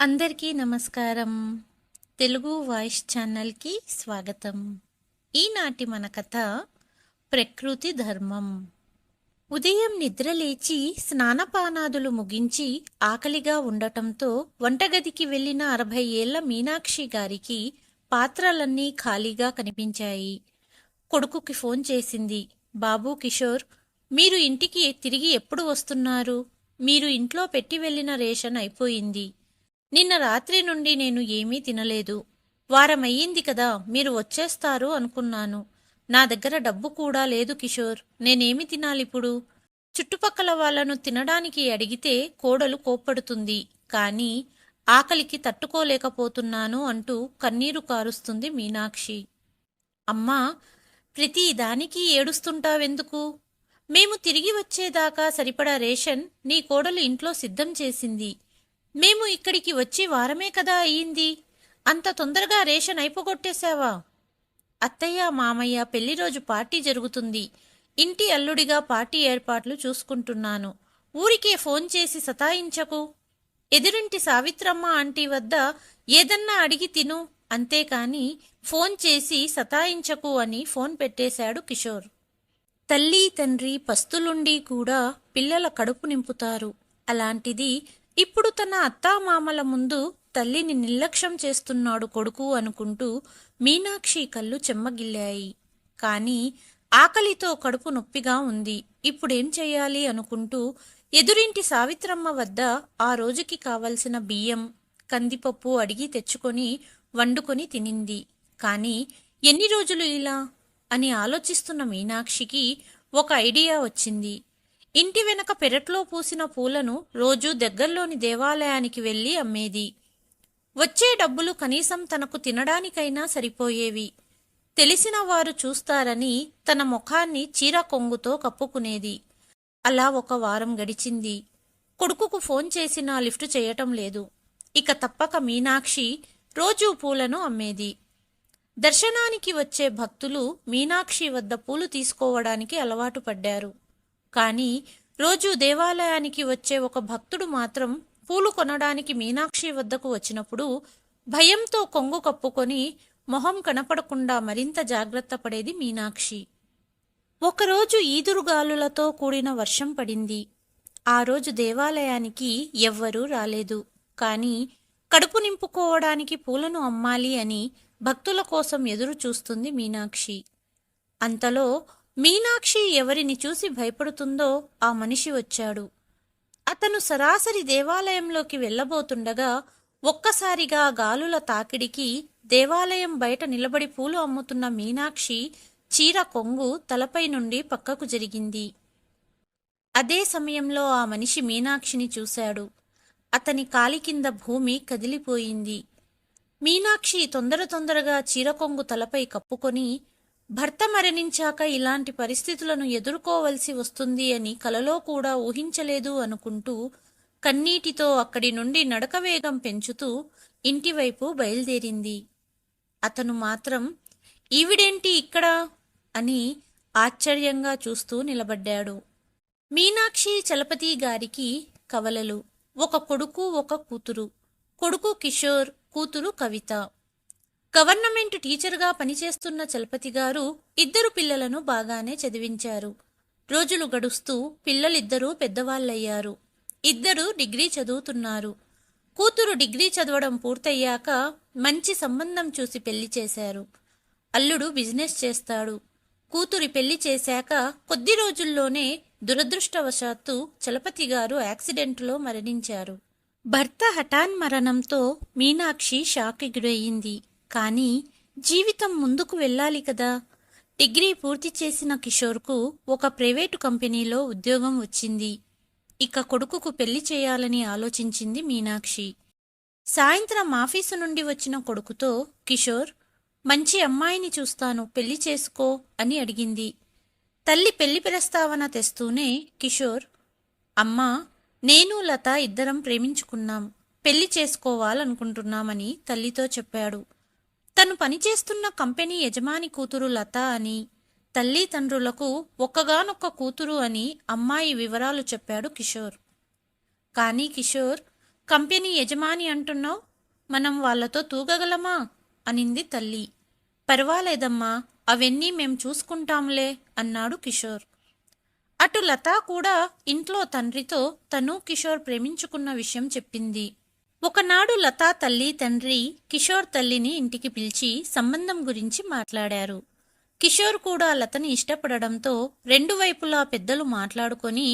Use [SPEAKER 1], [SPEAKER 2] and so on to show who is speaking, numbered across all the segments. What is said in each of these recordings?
[SPEAKER 1] అందరికీ నమస్కారం. తెలుగు వాయిస్ ఛానల్‌కి స్వాగతం. ఈనాటి మన కథ ప్రకృతి ధర్మం. ఉదయం నిద్రలేచి స్నానపానాదులు ముగించి ఆకలిగా ఉండటంతో వంటగదికి వెళ్ళిన 60 ఏళ్ల మీనాక్షి గారికి పాత్రలన్నీ ఖాళీగా కనిపించాయి. కొడుకుకి ఫోన్ చేసింది. బాబూ కిషోర్, మీరు ఇంటికి తిరిగి ఎప్పుడు వస్తున్నారు? మీరు ఇంట్లో పెట్టి వెళ్ళిన రేషన్ అయిపోయింది. నిన్న రాత్రి నుండి నేను ఏమీ తినలేదు. వారమయ్యింది కదా, మీరు వచ్చేస్తారు అనుకున్నాను. నా దగ్గర డబ్బు కూడా లేదు కిషోర్. నేనేమి తినాలిప్పుడు? చుట్టుపక్కల వాళ్లను తినడానికి అడిగితే కోడలు కోప్పడుతుంది. కానీ ఆకలికి తట్టుకోలేకపోతున్నాను అంటూ కన్నీరు కారుస్తుంది మీనాక్షి. అమ్మా, ప్రతి దానికి ఏడుస్తుంటావెందుకు? మేము తిరిగి వచ్చేదాకా సరిపడా రేషన్ నీ కోడలు ఇంట్లో సిద్ధం చేసింది. మేము ఇక్కడికి వచ్చి వారమే కదా అయ్యింది. అంత తొందరగా రేషన్ అయిపోగొట్టేశావా? అత్తయ్య మామయ్య పెళ్లిరోజు పార్టీ జరుగుతుంది. ఇంటి అల్లుడిగా పార్టీ ఏర్పాట్లు చూసుకుంటున్నాను. ఊరికే ఫోన్ చేసి సతాయించకు. ఎదురింటి సావిత్రమ్మ ఆంటీ వద్ద ఏదన్నా అడిగి తిను, అంతేకాని ఫోన్ చేసి సతాయించకు అని ఫోన్ పెట్టేశాడు కిషోర్. తల్లి తండ్రి పస్తులుండి కూడా పిల్లల కడుపు నింపుతారు. అలాంటిది ఇప్పుడు తన అత్తామామల ముందు తల్లిని నిర్లక్ష్యం చేస్తున్నాడు కొడుకు అనుకుంటూ మీనాక్షి కళ్ళు చెమ్మగిల్లాయి. కాని ఆకలితో కడుపు నొప్పిగా ఉంది. ఇప్పుడేం చెయ్యాలి అనుకుంటూ ఎదురింటి సావిత్రమ్మ వద్ద ఆ రోజుకి కావలసిన బియ్యం, కందిపప్పు అడిగి తెచ్చుకొని వండుకొని తినింది. కాని ఎన్ని రోజులు ఇలా అని ఆలోచిస్తున్న మీనాక్షికి ఒక ఐడియా వచ్చింది. ఇంటి వెనక పెరట్లో పూసిన పూలను రోజూ దగ్గర్లోని దేవాలయానికి వెళ్లి అమ్మేది. వచ్చే డబ్బులు కనీసం తనకు తినడానికైనా సరిపోయేవి. తెలిసిన వారు చూస్తారని తన ముఖాన్ని చీర కొంగుతో కప్పుకునేది. అలా ఒక వారం గడిచింది. కొడుకుకు ఫోన్ చేసినా లిఫ్ట్ చేయటం లేదు. ఇక తప్పక మీనాక్షి రోజూ పూలను అమ్మేది. దర్శనానికి వచ్చే భక్తులు మీనాక్షి వద్ద పూలు తీసుకోవడానికి అలవాటు పడ్డారు. కాని రోజూ దేవాలయానికి వచ్చే ఒక భక్తుడు మాత్రం పూలు కొనడానికి మీనాక్షి వద్దకు వచ్చినప్పుడు భయంతో కొంగు కప్పుకొని మొహం కనపడకుండా మరింత జాగ్రత్త పడేది మీనాక్షి. ఒకరోజు ఈదురుగాలులతో కూడిన వర్షం పడింది. ఆ రోజు దేవాలయానికి ఎవ్వరూ రాలేదు. కాని కడుపు నింపుకోవడానికి పూలను అమ్మాలి అని భక్తుల కోసం ఎదురు చూస్తుంది మీనాక్షి. అంతలో మీనాక్షి ఎవరిని చూసి భయపడుతుందో ఆ మనిషి వచ్చాడు. అతను సరాసరి దేవాలయంలోకి వెళ్లబోతుండగా ఒక్కసారిగా గాలుల తాకిడికి దేవాలయం బయట నిలబడి పూలు అమ్ముతున్న మీనాక్షి చీర కొంగు తలపై నుండి పక్కకు జరిగింది. అదే సమయంలో ఆ మనిషి మీనాక్షిని చూశాడు. అతని కాలి కింద భూమి కదిలిపోయింది. మీనాక్షి తొందరగా చీరకొంగు తలపై కప్పుకొని భర్త మరణించాక ఇలాంటి పరిస్థితులను ఎదుర్కోవలసి వస్తుంది అని కలలో కూడా ఊహించలేదు అనుకుంటూ కన్నీటితో అక్కడి నుండి నడకవేగం పెంచుతూ ఇంటివైపు బయలుదేరింది. అతను మాత్రం ఈవిడేంటి ఇక్కడ అని ఆశ్చర్యంగా చూస్తూ నిలబడ్డాడు. మీనాక్షి చలపతి గారికి కవలలు. ఒక కొడుకు, ఒక కూతురు. కొడుకు కిషోర్, కూతురు కవిత. గవర్నమెంట్ టీచర్గా పనిచేస్తున్న చలపతి గారు 2 పిల్లలను బాగానే చదివించారు. రోజులు గడుస్తూ పిల్లలిద్దరూ పెద్దవాళ్ళయ్యారు. 2 డిగ్రీ చదువుతున్నారు. కూతురు డిగ్రీ చదవడం పూర్తయ్యాక మంచి సంబంధం చూసి పెళ్లి చేశారు. అల్లుడు బిజినెస్ చేస్తాడు. కూతురి పెళ్లి చేశాక కొద్ది రోజుల్లోనే దురదృష్టవశాత్తు చలపతి గారు యాక్సిడెంట్లో మరణించారు. భర్త హఠాన్ మరణంతో మీనాక్షి షాక్కి గురయ్యింది. కానీ జీవితం ముందుకు వెళ్ళాలి కదా. డిగ్రీ పూర్తి చేసిన కిషోర్కు ఒక ప్రైవేటు కంపెనీలో ఉద్యోగం వచ్చింది. ఇక కొడుకుకు పెళ్లి చేయాలని ఆలోచించింది మీనాక్షి. సాయంత్రం ఆఫీసు నుండి వచ్చిన కొడుకుతో, కిషోర్, మంచి అమ్మాయిని చూస్తాను, పెళ్లి చేసుకో అని అడిగింది. తల్లి పెళ్లి ప్రస్తావన తెస్తూనే కిషోర్, అమ్మా, నేను లత ఇద్దరం ప్రేమించుకున్నాం, పెళ్లి చేసుకోవాలనుకుంటున్నామని తల్లితో చెప్పాడు. తను పనిచేస్తున్న కంపెనీ యజమాని కూతురు లత అని, తల్లిదండ్రులకు ఒక్కగానొక్క కూతురు అని అమ్మాయి వివరాలు చెప్పాడు కిషోర్. కానీ కిషోర్, కంపెనీ యజమాని అంటున్నావు, మనం వాళ్ళతో తూగగలమా అనింది తల్లి. పర్వాలేదమ్మా, అవన్నీ మేం చూసుకుంటాంలే అన్నాడు కిషోర్. అటు లత కూడా ఇంట్లో తండ్రితో తను కిషోర్ ప్రేమించుకున్న విషయం చెప్పింది. ఒకనాడు లతా తల్లి తండ్రి కిషోర్ తల్లిని ఇంటికి పిలిచి సంబంధం గురించి మాట్లాడారు. కిషోర్ కూడా లతని ఇష్టపడడంతో రెండు వైపులా పెద్దలు మాట్లాడుకొని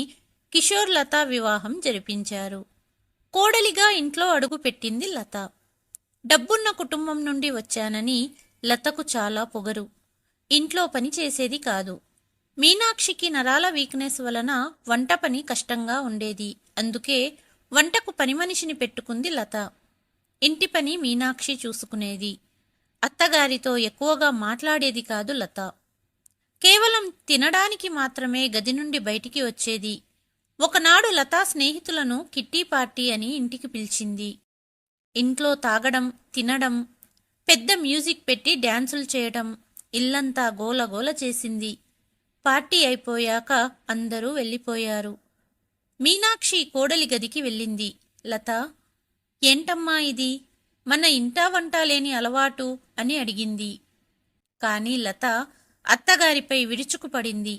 [SPEAKER 1] కిషోర్ లత వివాహం జరిపించారు. కోడలిగా ఇంట్లో అడుగు పెట్టింది లత. డబ్బున్న కుటుంబం నుండి వచ్చానని లతకు చాలా పొగరు. ఇంట్లో పని చేసేది కాదు. మీనాక్షికి నరాల వీక్నెస్ వలన వంట పని కష్టంగా ఉండేది. అందుకే వంటకు పని మనిషిని పెట్టుకుంది లత. ఇంటి పని మీనాక్షి చూసుకునేది. అత్తగారితో ఎక్కువగా మాట్లాడేది కాదు లత. కేవలం తినడానికి మాత్రమే గది నుండి బయటికి వచ్చేది. ఒకనాడు లతా స్నేహితులను కిట్టి పార్టీ అని ఇంటికి పిలిచింది. ఇంట్లో తాగడం, తినడం, పెద్ద మ్యూజిక్ పెట్టి డ్యాన్సులు చేయడం, ఇల్లంతా గోలగోల చేసింది. పార్టీ అయిపోయాక అందరూ వెళ్ళిపోయారు. మీనాక్షి కోడలి గదికి వెళ్ళింది. లత, ఏంటమ్మా ఇది, మన ఇంటా వంట లేని అలవాటు అని అడిగింది. కాని లత అత్తగారిపై విరుచుకుపడింది.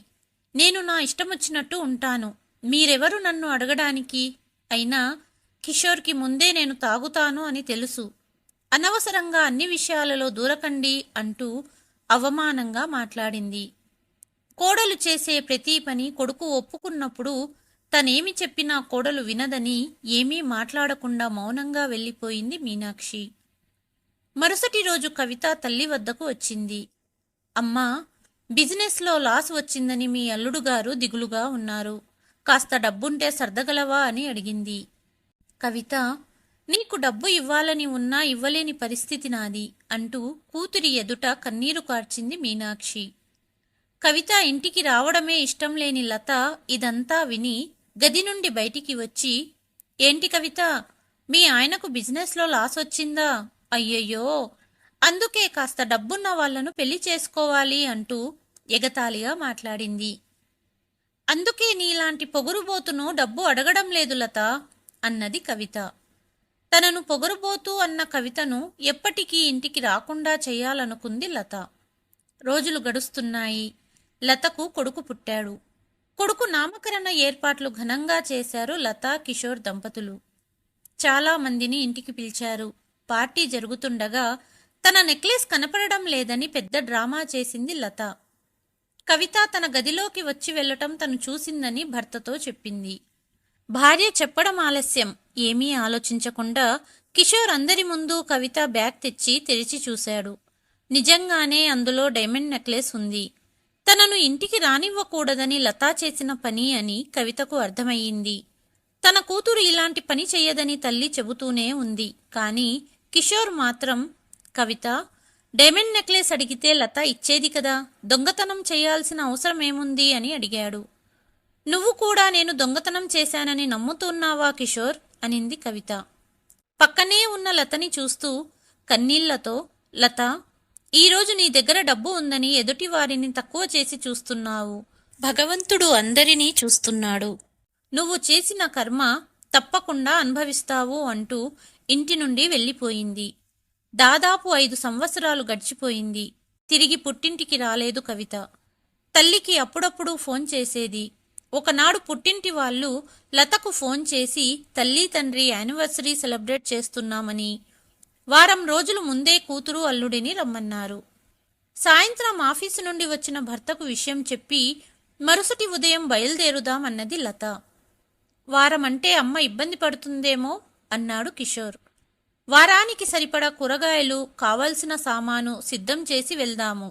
[SPEAKER 1] నేను నా ఇష్టమొచ్చినట్టు ఉంటాను, మీరెవరు నన్ను అడగడానికి? అయినా కిషోర్కి ముందే నేను తాగుతాను అని తెలుసు. అనవసరంగా అన్ని విషయాలలో దూరకండి అంటూ అవమానంగా మాట్లాడింది. కోడలు చేసే ప్రతి పని కొడుకు ఒప్పుకున్నప్పుడు తనేమి చెప్పినా కోడలు వినదని ఏమీ మాట్లాడకుండా మౌనంగా వెళ్ళిపోయింది మీనాక్షి. మరుసటి రోజు కవిత తల్లి వద్దకు వచ్చింది. అమ్మా, బిజినెస్లో లాస్ వచ్చిందని మీ అల్లుడుగారు దిగులుగా ఉన్నారు. కాస్త డబ్బుంటే సర్దగలవా అని అడిగింది. కవిత, నీకు డబ్బు ఇవ్వాలని ఉన్నా ఇవ్వలేని పరిస్థితి నాది అంటూ కూతురి ఎదుట కన్నీరు కార్చింది మీనాక్షి. కవిత ఇంటికి రావడమే ఇష్టం లేని లత ఇదంతా విని గది నుండి బయటికి వచ్చి, ఏంటి కవిత, మీ ఆయనకు బిజినెస్లో లాస్ వచ్చిందా? అయ్యయ్యో, అందుకే కాస్త డబ్బున్న వాళ్లను పెళ్లి చేసుకోవాలి అంటూ ఎగతాళిగా మాట్లాడింది. అందుకే నీలాంటి పొగరుబోతును డబ్బు అడగడం లేదు లత అన్నది కవిత. తనను పొగరుబోతూ అన్న కవితను ఎప్పటికీ ఇంటికి రాకుండా చేయాలనుకుంది లత. రోజులు గడుస్తున్నాయి. లతకు కొడుకు పుట్టాడు. కొడుకు నామకరణ ఏర్పాట్లు ఘనంగా చేశారు లత కిషోర్ దంపతులు. చాలా మందిని ఇంటికి పిలిచారు. పార్టీ జరుగుతుండగా తన నెక్లెస్ కనపడడం లేదని పెద్ద డ్రామా చేసింది లత. కవిత తన గదిలోకి వచ్చి వెళ్లటం తను చూసిందని భర్తతో చెప్పింది. భార్య చెప్పడం ఆలస్యం. ఏమీ ఆలోచించకుండా కిషోర్ అందరి ముందు కవిత బ్యాగ్ తెచ్చి తెరిచి చూశాడు. నిజంగానే అందులో డైమండ్ నెక్లెస్ ఉంది. తనను ఇంటికి రానివ్వకూడదని లతా చేసిన పని అని కవితకు అర్థమయ్యింది. తన కూతురు ఇలాంటి పని చెయ్యదని తల్లి చెబుతూనే ఉంది. కానీ కిషోర్ మాత్రం, కవిత, డైమండ్ నెక్లెస్ అడిగితే లత ఇచ్చేది కదా, దొంగతనం చేయాల్సిన అవసరమేముంది అని అడిగాడు. నువ్వు కూడా నేను దొంగతనం చేశానని నమ్ముతున్నావా కిషోర్ అనింది కవిత. పక్కనే ఉన్న లతని చూస్తూ కన్నీళ్లతో, లత, ఈరోజు నీ దగ్గర డబ్బు ఉందని ఎదుటి వారిని తక్కువ చేసి చూస్తున్నావు. భగవంతుడు అందరినీ చూస్తున్నాడు. నువ్వు చేసిన కర్మ తప్పకుండా అనుభవిస్తావు అంటూ ఇంటి నుండి వెళ్ళిపోయింది. దాదాపు 5 సంవత్సరాలు గడిచిపోయింది. తిరిగి పుట్టింటికి రాలేదు కవిత. తల్లికి అప్పుడప్పుడు ఫోన్ చేసేది. ఒకనాడు పుట్టింటి వాళ్ళు లతకు ఫోన్ చేసి తల్లి తండ్రి యానివర్సరీ సెలబ్రేట్ చేస్తున్నామని, వారం రోజులు ముందే కూతురు అల్లుడిని రమ్మన్నారు. సాయంత్రం ఆఫీసు నుండి వచ్చిన భర్తకు విషయం చెప్పి మరుసటి ఉదయం బయలుదేరుదామన్నది లత. వారమంటే అమ్మ ఇబ్బంది పడుతుందేమో అన్నాడు కిషోర్. వారానికి సరిపడా కూరగాయలు, కావలసిన సామాను సిద్ధం చేసి వెళ్దాము.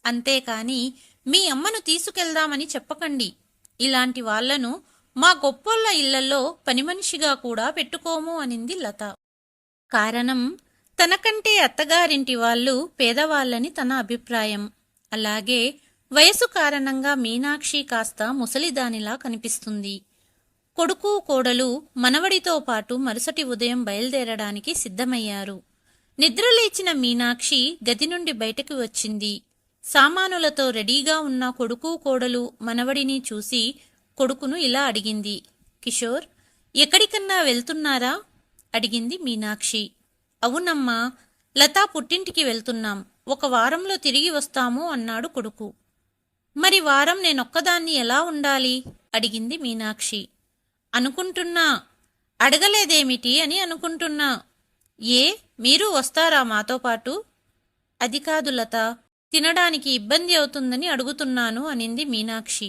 [SPEAKER 1] అంతేకాని మీ అమ్మను తీసుకెళ్దామని చెప్పకండి. ఇలాంటి వాళ్లను మా గొప్పోళ్ల ఇళ్లలో పనిమనిషిగా కూడా పెట్టుకోము అనింది లత. కారణం, తనకంటే అత్తగారింటి వాళ్ళు పేదవాళ్ళని తన అభిప్రాయం. అలాగే వయసు కారణంగా మీనాక్షి కాస్త ముసలిదానిలా కనిపిస్తుంది. కొడుకు కోడలు మనవడితో పాటు మరుసటి ఉదయం బయలుదేరడానికి సిద్ధమయ్యారు. నిద్రలేచిన మీనాక్షి గది నుండి బయటకు వచ్చింది. సామానులతో రెడీగా ఉన్న కొడుకు కోడలు మనవడిని చూసి కొడుకును ఇలా అడిగింది. కిషోర్, ఎక్కడికన్నా వెళ్తున్నారా అడిగింది మీనాక్షి. అవునమ్మా, లతా పుట్టింటికి వెళ్తున్నాం. 1 వారంలో తిరిగి వస్తాము అన్నాడు కొడుకు. మరి వారం నేనొక్కదాన్ని ఎలా ఉండాలి? అడిగింది మీనాక్షి. అనుకుంటున్నా. అడగలేదేమిటి అని అనుకుంటున్నా. ఏ, మీరు వస్తారా మాతో పాటు? అది కాదు లత, తినడానికి ఇబ్బంది అవుతుందని అడుగుతున్నాను అనింది మీనాక్షి.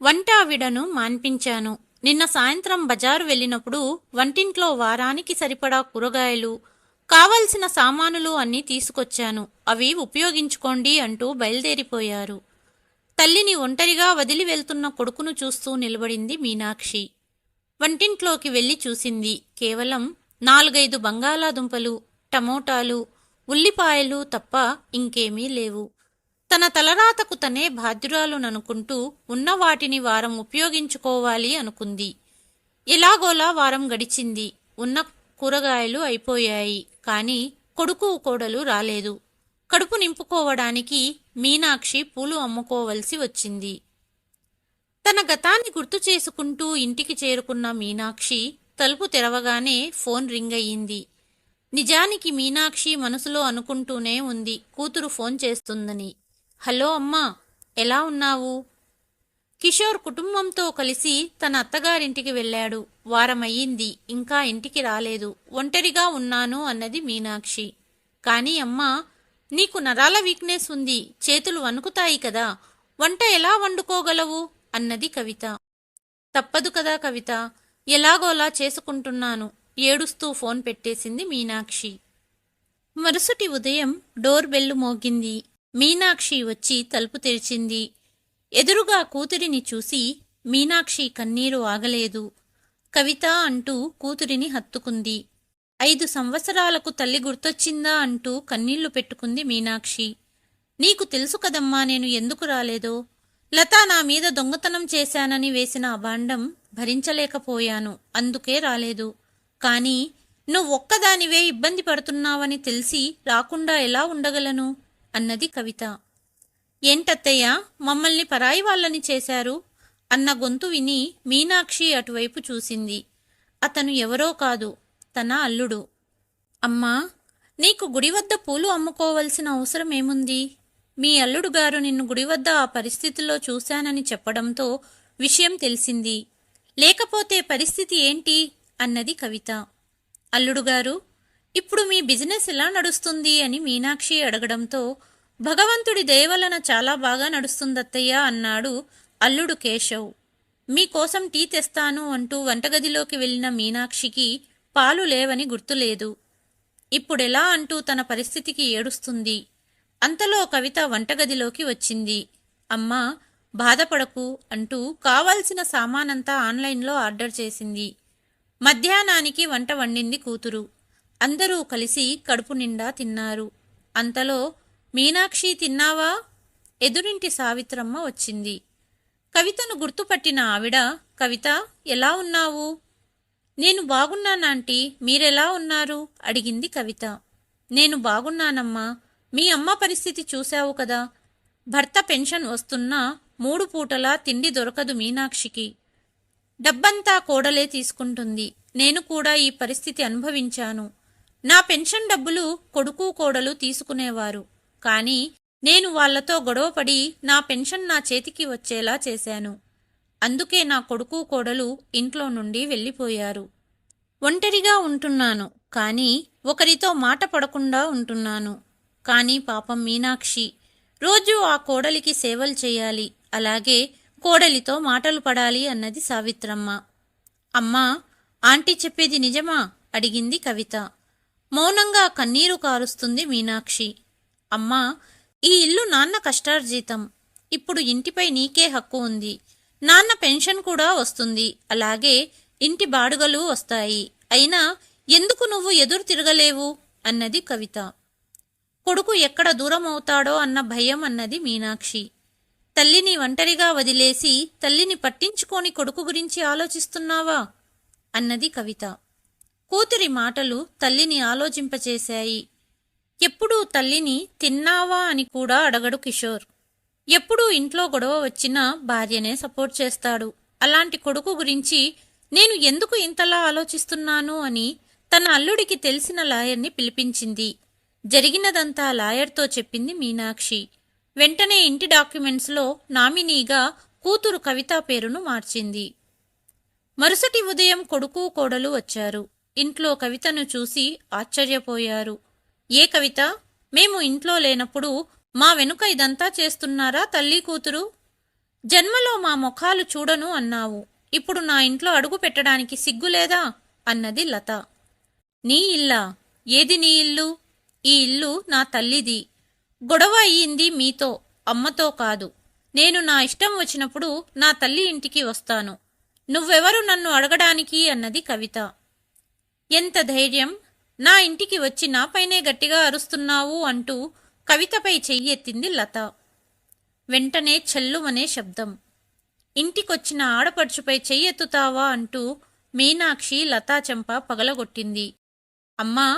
[SPEAKER 1] వంట ఆవిడను మాన్పించాను. నిన్న సాయంత్రం బజారు వెళ్ళినప్పుడు వంటింట్లో వారానికి సరిపడా కూరగాయలు, కావలసిన సామానులు అన్నీ తీసుకొచ్చాను. అవి ఉపయోగించుకోండి అంటూ బయలుదేరిపోయారు. తల్లిని ఒంటరిగా వదిలి వెళ్తున్న కొడుకును చూస్తూ నిలబడింది మీనాక్షి. వంటింట్లోకి వెళ్లి చూసింది. కేవలం 4-5 బంగాళాదుంపలు, టమోటాలు, ఉల్లిపాయలు తప్ప ఇంకేమీ లేవు. తన తలరాతకు తనే బాధ్యురాలుననుకుంటూ ఉన్న వాటిని వారం ఉపయోగించుకోవాలి అనుకుంది. ఎలాగోలా వారం గడిచింది. ఉన్న కూరగాయలు అయిపోయాయి. కానీ కొడుకు కోడలు రాలేదు. కడుపు నింపుకోవడానికి మీనాక్షి పూలు అమ్ముకోవలసి వచ్చింది. తన గతాన్ని గుర్తు చేసుకుంటూ ఇంటికి చేరుకున్న మీనాక్షి తలుపు తెరవగానే ఫోన్ రింగ్ అయ్యింది. నిజానికి మీనాక్షి మనసులో అనుకుంటూనే ఉంది కూతురు ఫోన్ చేస్తుందని. హలో అమ్మా, ఎలా ఉన్నావు? కిషోర్ కుటుంబంతో కలిసి తన అత్తగారింటికి వెళ్ళాడు. వారమయ్యింది, ఇంకా ఇంటికి రాలేదు. ఒంటరిగా ఉన్నాను అన్నది మీనాక్షి. కానీ అమ్మా, నీకు నరాల వీక్నెస్ ఉంది, చేతులు వణుకుతాయి కదా, వంట ఎలా వండుకోగలవు అన్నది కవిత. తప్పదు కదా కవిత, ఎలాగోలా చేసుకుంటున్నాను ఏడుస్తూ ఫోన్ పెట్టేసింది మీనాక్షి. మరుసటి ఉదయం డోర్ బెల్లు మోగింది. మీనాక్షి వచ్చి తలుపు తెరిచింది. ఎదురుగా కూతురిని చూసి మీనాక్షి కన్నీరు ఆగలేదు. కవిత అంటూ కూతురిని హత్తుకుంది. 5 సంవత్సరాలకు తల్లి గుర్తొచ్చిందా అంటూ కన్నీళ్లు పెట్టుకుంది మీనాక్షి. నీకు తెలుసు కదమ్మా నేను ఎందుకు రాలేదో. లతా నా మీద దొంగతనం చేశానని వేసిన అభాండం భరించలేకపోయాను, అందుకే రాలేదు. కానీ నువ్వొక్కదానివే ఇబ్బంది పడుతున్నావని తెలిసి రాకుండా ఎలా ఉండగలను అన్నది కవిత. ఏంటత్తయ్య, మమ్మల్ని పరాయి వాళ్ళని చేశారు అన్న గొంతు విని మీనాక్షి అటువైపు చూసింది. అతను ఎవరో కాదు, తన అల్లుడు. అమ్మా, నీకు గుడివద్ద పూలు అమ్ముకోవలసిన అవసరమేముంది? మీ అల్లుడు గారు నిన్ను గుడివద్ద ఆ పరిస్థితిలో చూశానని చెప్పడంతో విషయం తెలిసింది. లేకపోతే పరిస్థితి ఏంటి అన్నది కవిత. అల్లుడుగారు, ఇప్పుడు మీ బిజినెస్ ఎలా నడుస్తుంది అని మీనాక్షి అడగడంతో భగవంతుడి దయవలన చాలా బాగా నడుస్తుందత్తయ్య అన్నాడు అల్లుడు కేశవ్. మీకోసం టీ తెస్తాను అంటూ వంటగదిలోకి వెళ్లిన మీనాక్షికి పాలు లేవని గుర్తులేదు. ఇప్పుడెలా అంటూ తన పరిస్థితికి ఏడుస్తుంది. అంతలో కవిత వంటగదిలోకి వచ్చింది. అమ్మా, బాధపడకు అంటూ కావాల్సిన సామానంతా ఆన్లైన్లో ఆర్డర్ చేసింది. మధ్యాహ్నానికి వంట వండింది కూతురు. అందరూ కలిసి కడుపు నిండా తిన్నారు. అంతలో మీనాక్షి తిన్నావా? ఎదురింటి సావిత్రమ్మ వచ్చింది. కవితను గుర్తుపట్టిన ఆవిడ, కవిత ఎలా ఉన్నావు? నేను బాగున్నానాంటీ, మీరెలా ఉన్నారు అడిగింది కవిత. నేను బాగున్నానమ్మా. మీ అమ్మ పరిస్థితి చూశావు కదా. భర్త పెన్షన్ వస్తున్నా 3 పూటలా తిండి దొరకదు మీనాక్షికి. డబ్బంతా కోడలే తీసుకుంటుంది. నేను కూడా ఈ పరిస్థితి అనుభవించాను. నా పెన్షన్ డబ్బులు కొడుకు కోడలు తీసుకునేవారు. కానీ నేను వాళ్లతో గొడవపడి నా పెన్షన్ నా చేతికి వచ్చేలా చేశాను. అందుకే నా కొడుకు కోడలు ఇంట్లో నుండి వెళ్ళిపోయారు. ఒంటరిగా ఉంటున్నాను, కానీ ఒకరితో మాట పడకుండా ఉంటున్నాను. కానీ పాపం మీనాక్షి రోజూ ఆ కోడలికి సేవలు చేయాలి, అలాగే కోడలితో మాటలు పడాలి అన్నది సావిత్రమ్మ. అమ్మా, ఆంటీ చెప్పేది నిజమా అడిగింది కవిత. మౌనంగా కన్నీరు కారుస్తుంది మీనాక్షి. అమ్మా, ఈ ఇల్లు నాన్న కష్టార్జితం. ఇప్పుడు ఇంటిపై నీకే హక్కు ఉంది. నాన్న పెన్షన్ కూడా వస్తుంది, అలాగే ఇంటి బాడుగలు వస్తాయి. అయినా ఎందుకు నువ్వు ఎదురు తిరగలేవు అన్నది కవిత. కొడుకు ఎక్కడ దూరం అవుతాడో అన్న భయం అన్నది మీనాక్షి. తల్లిని ఒంటరిగా వదిలేసి తల్లిని పట్టించుకోని కొడుకు గురించి ఆలోచిస్తున్నావా అన్నది కవిత. కూతురి మాటలు తల్లిని ఆలోచింపచేశాయి. ఎప్పుడూ తల్లిని తిన్నావా అని కూడా అడగడు కిషోర్. ఎప్పుడూ ఇంట్లో గొడవ వచ్చినా భార్యనే సపోర్ట్ చేస్తాడు. అలాంటి కొడుకు గురించి నేను ఎందుకు ఇంతలా ఆలోచిస్తున్నాను అని తన అల్లుడికి తెలిసిన లాయర్ని పిలిపించింది. జరిగినదంతా లాయర్తో చెప్పింది మీనాక్షి. వెంటనే ఇంటి డాక్యుమెంట్స్లో నామినీగా కూతురు కవిత పేరును మార్చింది. మరుసటి ఉదయం కొడుకు కోడలు వచ్చారు. ఇంట్లో కవితను చూసి ఆశ్చర్యపోయారు. ఏ కవిత, మేము ఇంట్లో లేనప్పుడు మా వెనుక ఇదంతా చేస్తున్నారా తల్లి కూతురు? జన్మలో మా ముఖాలు చూడను అన్నావు. ఇప్పుడు నా ఇంట్లో అడుగు పెట్టడానికి సిగ్గులేదా అన్నది లత. నీ ఇల్లా? ఏది నీ ఇల్లు? ఈ ఇల్లు నా తల్లిది. గొడవ అయ్యింది మీతో, అమ్మతో కాదు. నేను నా ఇష్టం వచ్చినప్పుడు నా తల్లి ఇంటికి వస్తాను. నువ్వెవరు నన్ను అడగడానికి అన్నది కవిత. ఎంత ధైర్యం! నా ఇంటికి వచ్చి నాపైనే గట్టిగా అరుస్తున్నావు అంటూ కవితపై చెయ్యెత్తింది లత. వెంటనే చెల్లుమనే శబ్దం. ఇంటికొచ్చిన ఆడపడుచుపై చెయ్యెత్తుతావా అంటూ మీనాక్షి లతా చెంప పగలగొట్టింది. అమ్మా,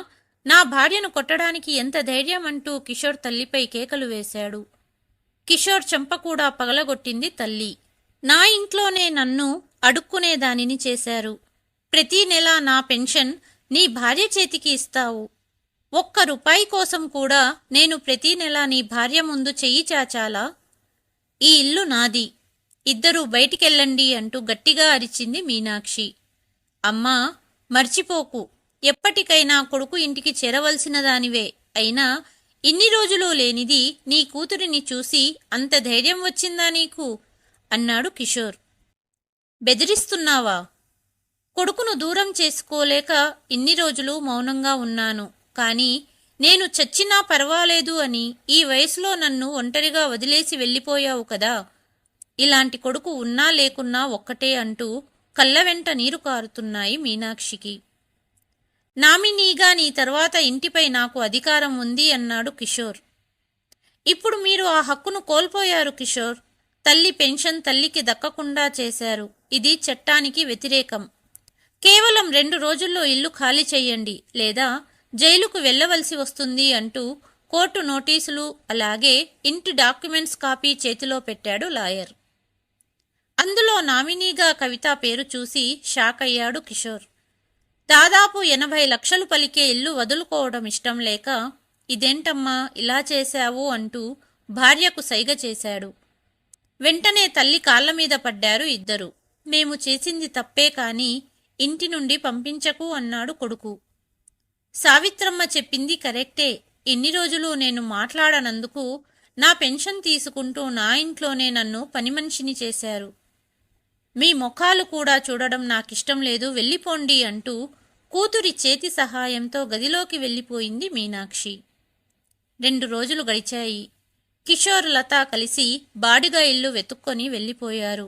[SPEAKER 1] నా భార్యను కొట్టడానికి ఎంత ధైర్యం అంటూ కిషోర్ తల్లిపై కేకలు వేశాడు. కిషోర్ చెంప కూడా పగలగొట్టింది తల్లి. నా ఇంట్లోనే నన్ను అడుక్కునేదానిని చేశారు. ప్రతీ నెల నా పెన్షన్ నీ భార్య చేతికి ఇస్తావు. ₹1 కోసం కూడా నేను ప్రతీ నెల నీ భార్య ముందు చెయ్యి చాచాలా? ఈ ఇల్లు నాది. ఇద్దరూ బయటికెళ్ళండి అంటూ గట్టిగా అరిచింది మీనాక్షి. అమ్మా, మర్చిపోకు, ఎప్పటికైనా కొడుకు ఇంటికి చేరవలసిన దానివే. అయినా ఇన్ని రోజులు లేనిది నీ కూతురిని చూసి అంత ధైర్యం వచ్చిందా నీకు అన్నాడు కిషోర్. బెదిరిస్తున్నావా? కొడుకును దూరం చేసుకోలేక ఇన్ని రోజులు మౌనంగా ఉన్నాను. కానీ నేను చచ్చినా పర్వాలేదు అని ఈ వయసులో నన్ను ఒంటరిగా వదిలేసి వెళ్ళిపోయావు కదా. ఇలాంటి కొడుకు ఉన్నా లేకున్నా ఒక్కటే అంటూ కళ్ళ వెంట నీరు కారుతున్నాయి మీనాక్షికి. నామినీగా నీ తర్వాత ఇంటిపై నాకు అధికారం ఉంది అన్నాడు కిషోర్. ఇప్పుడు మీరు ఆ హక్కును కోల్పోయారు కిషోర్. తల్లి పెన్షన్ తల్లికి దక్కకుండా చేశారు. ఇది చట్టానికి వ్యతిరేకం. కేవలం 2 రోజుల్లో ఇల్లు ఖాళీ చెయ్యండి, లేదా జైలుకు వెళ్లవలసి వస్తుంది అంటూ కోర్టు నోటీసులు, అలాగే ఇంటి డాక్యుమెంట్స్ కాపీ చేతిలో పెట్టాడు లాయర్. అందులో నామినీగా కవిత పేరు చూసి షాక్ అయ్యాడు కిషోర్. దాదాపు 80 లక్షలు పలికే ఇల్లు వదులుకోవడం ఇష్టం లేక, ఇదేంటమ్మా ఇలా చేశావు అంటూ భార్యకు సైగ చేశాడు. వెంటనే తల్లి కాళ్ల మీద పడ్డారు ఇద్దరు. మేము చేసింది తప్పే కాని ఇంటి నుండి పంపించకు అన్నాడు కొడుకు. సావిత్రమ్మ చెప్పింది కరెక్టే. ఇన్ని రోజులు నేను మాట్లాడనందుకు నా పెన్షన్ తీసుకుంటూ నా ఇంట్లోనే నన్ను పనిమనిషిని చేశారు. మీ ముఖాలు కూడా చూడడం నాకిష్టం లేదు, వెళ్ళిపోండి అంటూ కూతురి చేతి సహాయంతో గదిలోకి వెళ్ళిపోయింది మీనాక్షి. 2 రోజులు గడిచాయి. కిషోర్, లత కలిసి బాడిగ ఇల్లు వెతుక్కొని వెళ్ళిపోయారు.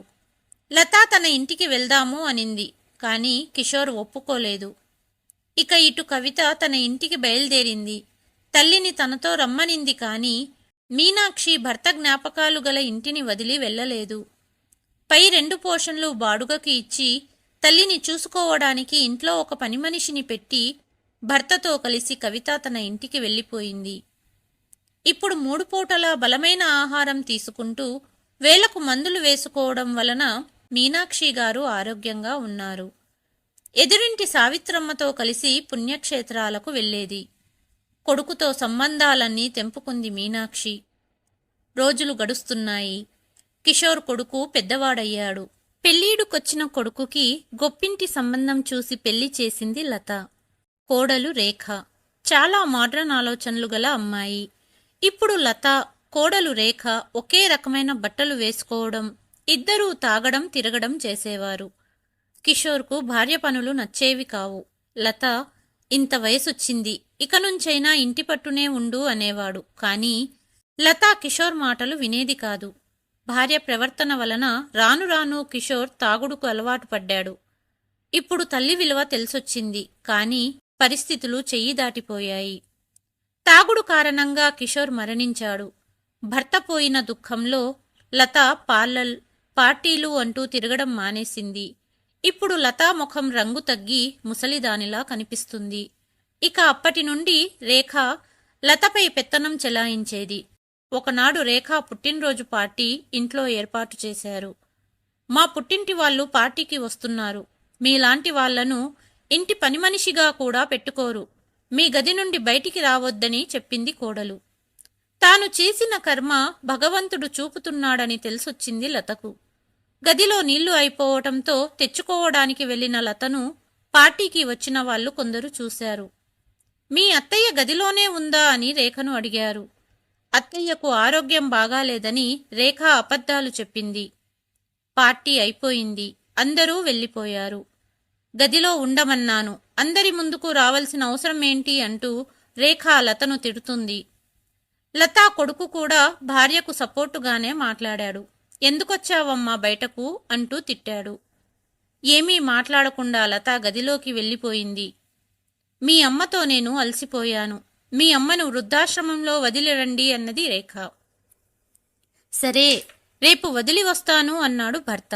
[SPEAKER 1] లత తన ఇంటికి వెళ్దాము అనింది, కానీ కిషోర్ ఒప్పుకోలేదు. ఇక ఇటు కవిత తన ఇంటికి బయలుదేరింది. తల్లిని తనతో రమ్మనింది, కానీ మీనాక్షి భర్త జ్ఞాపకాలు గల ఇంటిని వదిలి వెళ్ళలేదు. పై 2 పోర్షన్లు బాడుగకి ఇచ్చి తల్లిని చూసుకోవడానికి ఇంట్లో ఒక పనిమనిషిని పెట్టి భర్తతో కలిసి కవిత తన ఇంటికి వెళ్ళిపోయింది. ఇప్పుడు 3 పూటలా బలమైన ఆహారం తీసుకుంటూ వేలకు మందులు వేసుకోవడం వలన మీనాక్షి గారు ఆరోగ్యంగా ఉన్నారు. ఎదురింటి సావిత్రమ్మతో కలిసి పుణ్యక్షేత్రాలకు వెళ్ళేది. కొడుకుతో సంబంధాలన్నీ తెంపుకుంది మీనాక్షి. రోజులు గడుస్తున్నాయి. కిషోర్ కొడుకు పెద్దవాడయ్యాడు. పెళ్ళీడుకొచ్చిన కొడుకుకి గొప్పింటి సంబంధం చూసి పెళ్లి చేసింది లత. కోడలు రేఖ. చాలా మోడ్రన్ ఆలోచనలు గల అమ్మాయి. ఇప్పుడు లత, కోడలు రేఖ ఒకే రకమైన బట్టలు వేసుకోవడం, ఇద్దరూ తాగడం తిరగడం చేసేవారు. కిషోర్కు భార్య పనులు నచ్చేవి కావు. లత, ఇంత వయసొచ్చింది, ఇక నుంచైనా ఇంటి పట్టునే ఉండు అనేవాడు. కానీ లత కిషోర్ మాటలు వినేది కాదు. భార్య ప్రవర్తన వలన రాను రాను కిషోర్ తాగుడుకు అలవాటు పడ్డాడు. ఇప్పుడు తల్లి విలువ తెలిసొచ్చింది, కానీ పరిస్థితులు చెయ్యి దాటిపోయాయి. తాగుడు కారణంగా కిషోర్ మరణించాడు. భర్త పోయిన దుఃఖంలో లత పార్టీలు అంటూ తిరగడం మానేసింది. ఇప్పుడు లతా ముఖం రంగు తగ్గి ముసలిదానిలా కనిపిస్తుంది. ఇక అప్పటి నుండి రేఖ లతపై పెత్తనం చెలాయించేది. ఒకనాడు రేఖ పుట్టినరోజు పార్టీ ఇంట్లో ఏర్పాటు చేశారు. మా పుట్టింటి వాళ్ళు పార్టీకి వస్తున్నారు. మీలాంటి వాళ్లను ఇంటి పనిమనిషిగా కూడా పెట్టుకోరు. మీ గది నుండి బయటికి రావద్దని చెప్పింది కోడలు. తాను చేసిన కర్మ భగవంతుడు చూపుతున్నాడని తెలిసొచ్చింది లతకు. గదిలో నీళ్లు అయిపోవటంతో తెచ్చుకోవడానికి వెళ్లిన లతను పార్టీకి వచ్చిన వాళ్ళు కొందరు చూశారు. మీ అత్తయ్య గదిలోనే ఉందా అని రేఖను అడిగారు. అత్తయ్యకు ఆరోగ్యం బాగాలేదని రేఖ అబద్ధాలు చెప్పింది. పార్టీ అయిపోయింది. అందరూ వెళ్ళిపోయారు. గదిలో ఉండమన్నాను, అందరి ముందుకు రావాల్సిన అవసరం ఏంటి అంటూ రేఖ లతను తిడుతుంది. లతా కొడుకు కూడా భార్యకు సపోర్టుగానే మాట్లాడాడు. ఎందుకొచ్చావమ్మా బయటకు అంటూ తిట్టాడు. ఏమీ మాట్లాడకుండా లత గదిలోకి వెళ్ళిపోయింది. మీ అమ్మతో నేను అలసిపోయాను. మీ అమ్మను వృద్ధాశ్రమంలో వదిలిరండి అన్నది రేఖ. సరే, రేపు వదిలి వస్తాను అన్నాడు భర్త.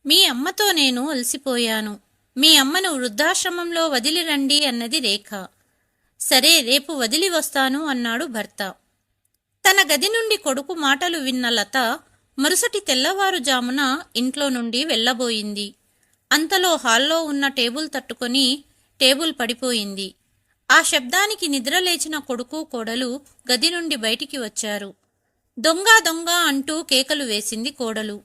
[SPEAKER 1] మీ అమ్మతో నేను అలసిపోయాను. మీ అమ్మను వృద్ధాశ్రమంలో వదిలిరండి అన్నది రేఖ. సరే, రేపు వదిలి వస్తాను అన్నాడు భర్త. తన గది నుండి కొడుకు మాటలు విన్న లత మరుసటి తెల్లవారుజామున ఇంట్లో నుండి వెళ్ళబోయింది. అంతలో హాల్లో ఉన్న టేబుల్ తట్టుకొని టేబుల్ పడిపోయింది. ఆ శబ్దానికి నిద్రలేచిన కొడుకు కోడలు గది నుండి బయటికి వచ్చారు. దొంగ దొంగ అంటూ కేకలు వేసింది కోడలు.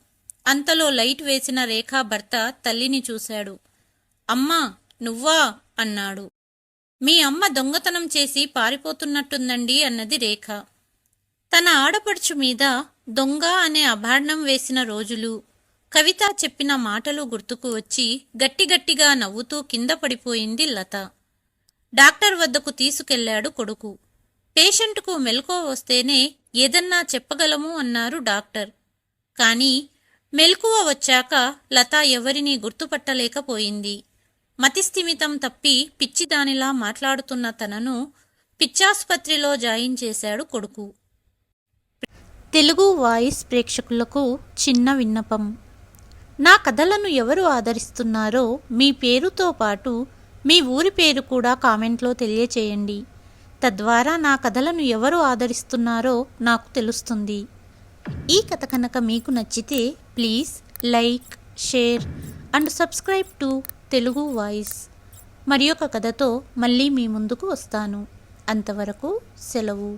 [SPEAKER 1] అంతలో లైట్ వేసిన రేఖ భర్త తల్లిని చూశాడు. అమ్మా, నువ్వా అన్నాడు. మీ అమ్మ దొంగతనం చేసి పారిపోతున్నట్టుందండి అన్నది రేఖ. తన ఆడపడుచు మీద దొంగ అనే అభాండం వేసిన రోజులు, కవిత చెప్పిన మాటలు గుర్తుకు వచ్చి గట్టిగట్టిగా నవ్వుతూ కింద పడిపోయింది లత. డాక్టర్ వద్దకు తీసుకెళ్లాడు కొడుకు. పేషెంట్కు మెలకువ వస్తేనే ఏదన్నా చెప్పగలము అన్నారు డాక్టర్. కానీ మెలకువ వచ్చాక లత ఎవరినీ గుర్తుపట్టలేకపోయింది. మతిస్థిమితం తప్పి పిచ్చిదానిలా మాట్లాడుతున్న తనను పిచ్చాసుపత్రిలో జాయిన్ చేశాడు కొడుకు. తెలుగు వాయిస్ ప్రేక్షకులకు చిన్న విన్నపం. నా కథలను ఎవరు ఆదరిస్తున్నారో మీ పేరుతో పాటు మీ ఊరి పేరు కూడా కామెంట్లో తెలియచేయండి. తద్వారా నా కథలను ఎవరు ఆదరిస్తున్నారో నాకు తెలుస్తుంది. ఈ కథ కనుక మీకు నచ్చితే please like, share and subscribe to Telugu voice. మరి ఒక కథతో మళ్ళీ మీ ముందుకు వస్తాను. అంతవరకు సెలవు.